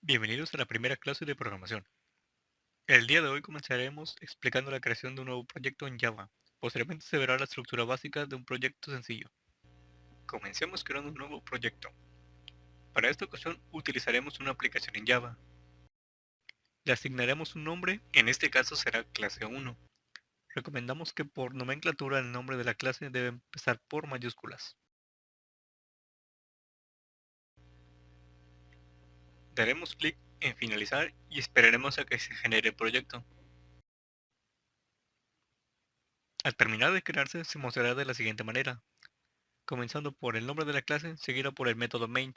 Bienvenidos a la primera clase de programación. El día de hoy comenzaremos explicando la creación de un nuevo proyecto en Java. Posteriormente se verá la estructura básica de un proyecto sencillo. Comencemos creando un nuevo proyecto. Para esta ocasión utilizaremos una aplicación en Java. Le asignaremos un nombre, en este caso será clase 1. Recomendamos que por nomenclatura el nombre de la clase debe empezar por mayúsculas. Daremos clic en finalizar y esperaremos a que se genere el proyecto. Al terminar de crearse se mostrará de la siguiente manera, comenzando por el nombre de la clase seguido por el método main.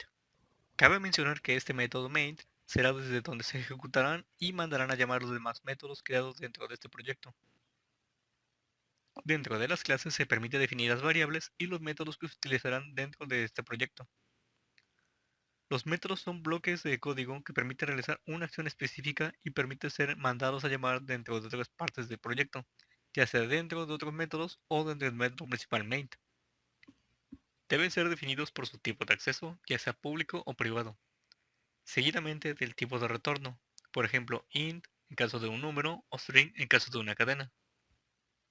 Cabe mencionar que este método main será desde donde se ejecutarán y mandarán a llamar los demás métodos creados dentro de este proyecto. Dentro de las clases se permite definir las variables y los métodos que se utilizarán dentro de este proyecto. Los métodos son bloques de código que permiten realizar una acción específica y permiten ser mandados a llamar dentro de otras partes del proyecto, ya sea dentro de otros métodos o dentro del método principal main. Deben ser definidos por su tipo de acceso, ya sea público o privado, seguidamente del tipo de retorno, por ejemplo int en caso de un número o string en caso de una cadena.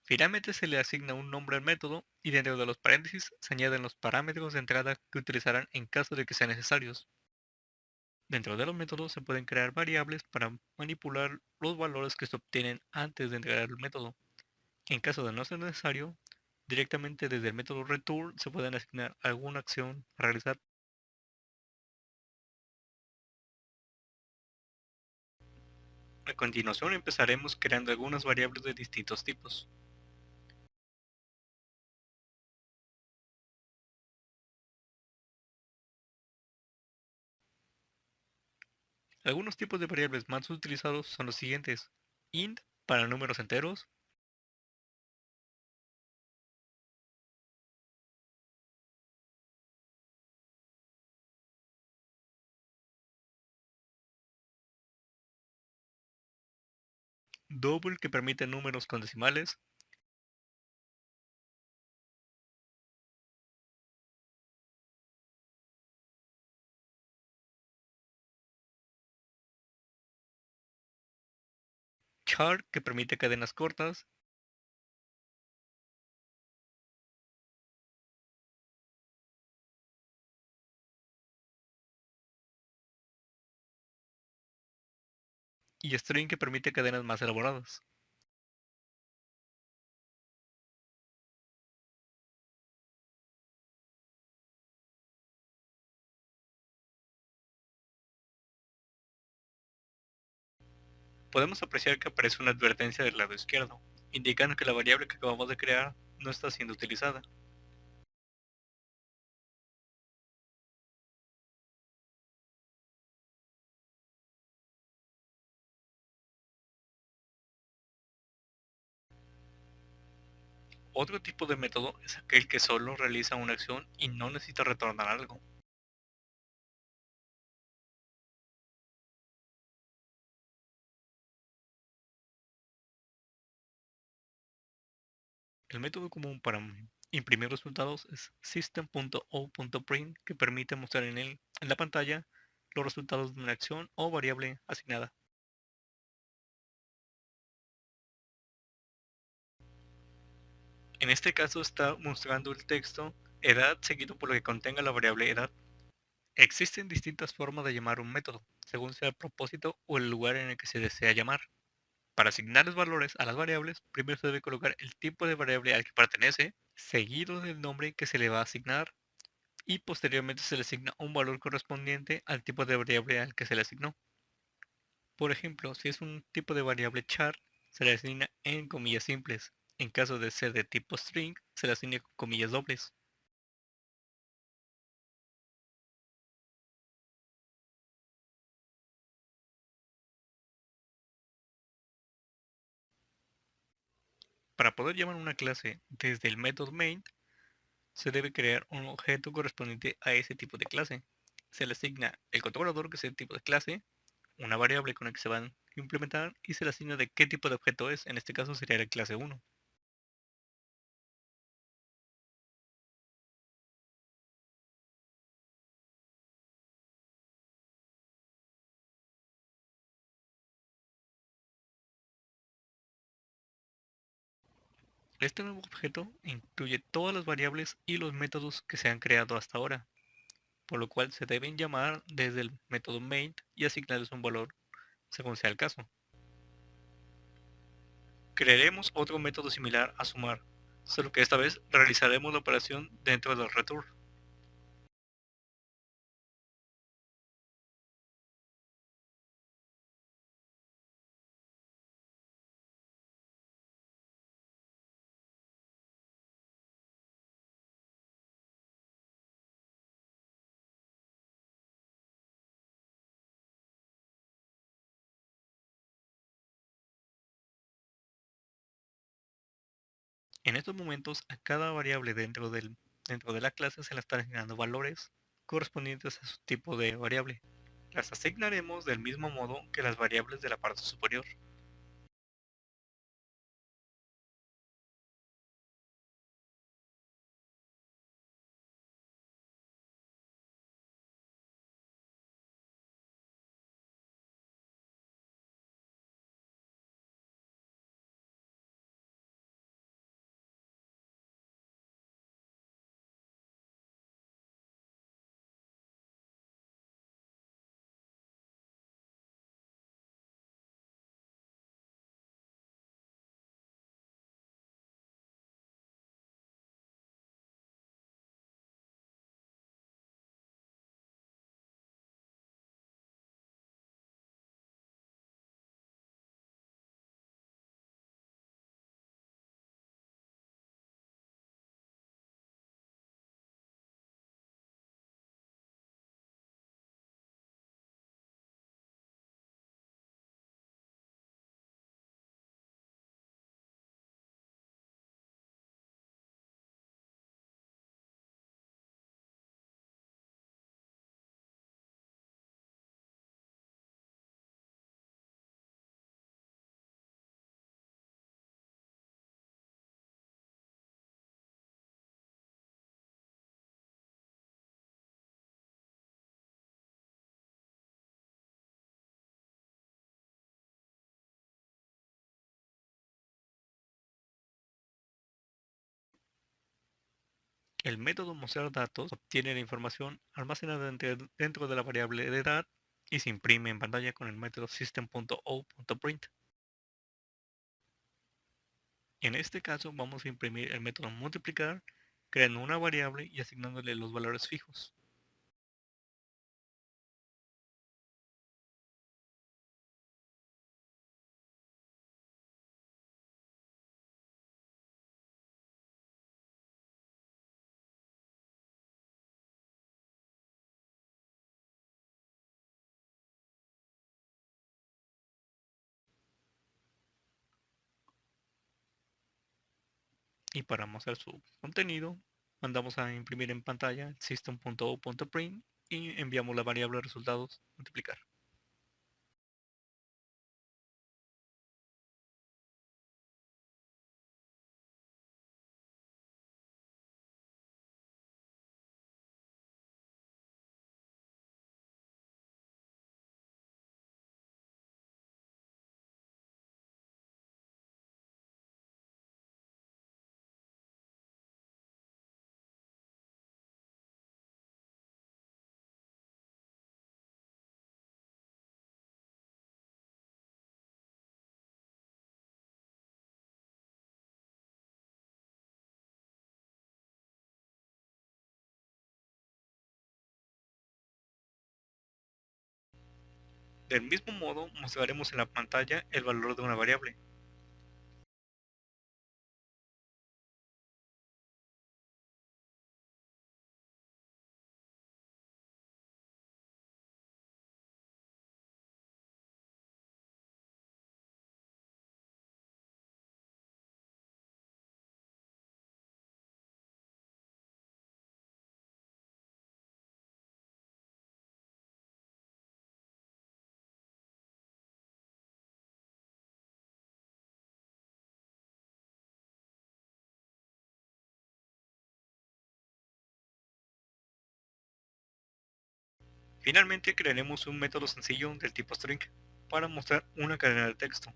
Finalmente se le asigna un nombre al método y dentro de los paréntesis se añaden los parámetros de entrada que utilizarán en caso de que sean necesarios. Dentro de los métodos se pueden crear variables para manipular los valores que se obtienen antes de entregar el método. En caso de no ser necesario, directamente desde el método return se pueden asignar alguna acción a realizar. A continuación empezaremos creando algunas variables de distintos tipos. Algunos tipos de variables más utilizados son los siguientes: int para números enteros, double que permite números con decimales, char que permite cadenas cortas, y string que permite cadenas más elaboradas. Podemos apreciar que aparece una advertencia del lado izquierdo, indicando que la variable que acabamos de crear no está siendo utilizada. Otro tipo de método es aquel que solo realiza una acción y no necesita retornar algo. El método común para imprimir resultados es system.out.print, que permite mostrar en la pantalla los resultados de una acción o variable asignada. En este caso está mostrando el texto edad seguido por lo que contenga la variable edad. Existen distintas formas de llamar un método, según sea el propósito o el lugar en el que se desea llamar. Para asignar los valores a las variables, primero se debe colocar el tipo de variable al que pertenece, seguido del nombre que se le va a asignar, y posteriormente se le asigna un valor correspondiente al tipo de variable al que se le asignó. Por ejemplo, si es un tipo de variable char, se le asigna en comillas simples. En caso de ser de tipo string, se le asigna con comillas dobles. Para poder llamar una clase desde el método main, se debe crear un objeto correspondiente a ese tipo de clase. Se le asigna el controlador, que es el tipo de clase, una variable con la que se van a implementar y se le asigna de qué tipo de objeto es. En este caso sería la clase 1. Este nuevo objeto incluye todas las variables y los métodos que se han creado hasta ahora, por lo cual se deben llamar desde el método main y asignarles un valor según sea el caso. Crearemos otro método similar a sumar, solo que esta vez realizaremos la operación dentro del return. En estos momentos, a cada variable dentro de la clase se le están asignando valores correspondientes a su tipo de variable. Las asignaremos del mismo modo que las variables de la parte superior. El método mostrar datos obtiene la información almacenada dentro de la variable de edad y se imprime en pantalla con el método system.out.print. En este caso vamos a imprimir el método multiplicar, creando una variable y asignándole los valores fijos. Y para mostrar su contenido, mandamos a imprimir en pantalla system.out.print y enviamos la variable resultados multiplicar. Del mismo modo, mostraremos en la pantalla el valor de una variable. Finalmente crearemos un método sencillo del tipo string para mostrar una cadena de texto.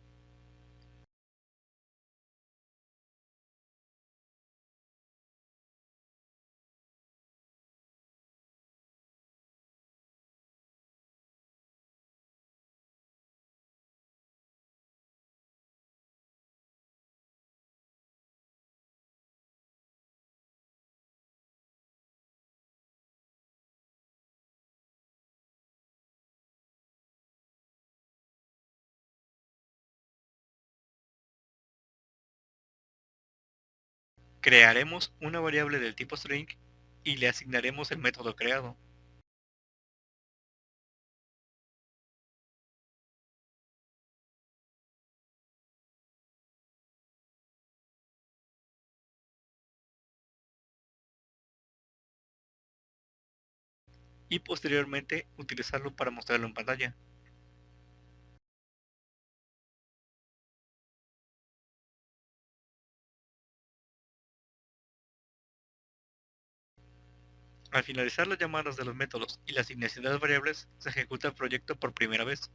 Crearemos una variable del tipo string y le asignaremos el método creado. Y posteriormente utilizarlo para mostrarlo en pantalla. Al finalizar las llamadas de los métodos y la asignación de las variables, se ejecuta el proyecto por primera vez.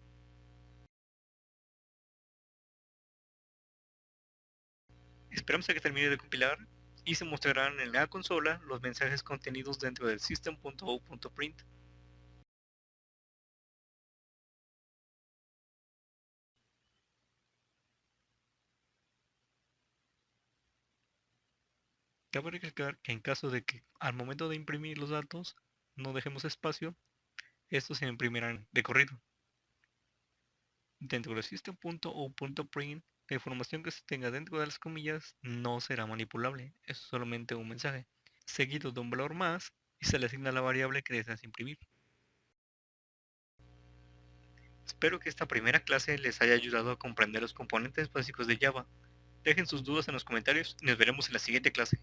Esperamos a que termine de compilar y se mostrarán en la consola los mensajes contenidos dentro del system.out.print. Cabe recalcar que en caso de que al momento de imprimir los datos no dejemos espacio, estos se imprimirán de corrido. Dentro del system.out.print, la información que se tenga dentro de las comillas no será manipulable, es solamente un mensaje, seguido de un valor más y se le asigna la variable que deseas imprimir. Espero que esta primera clase les haya ayudado a comprender los componentes básicos de Java. Dejen sus dudas en los comentarios y nos veremos en la siguiente clase.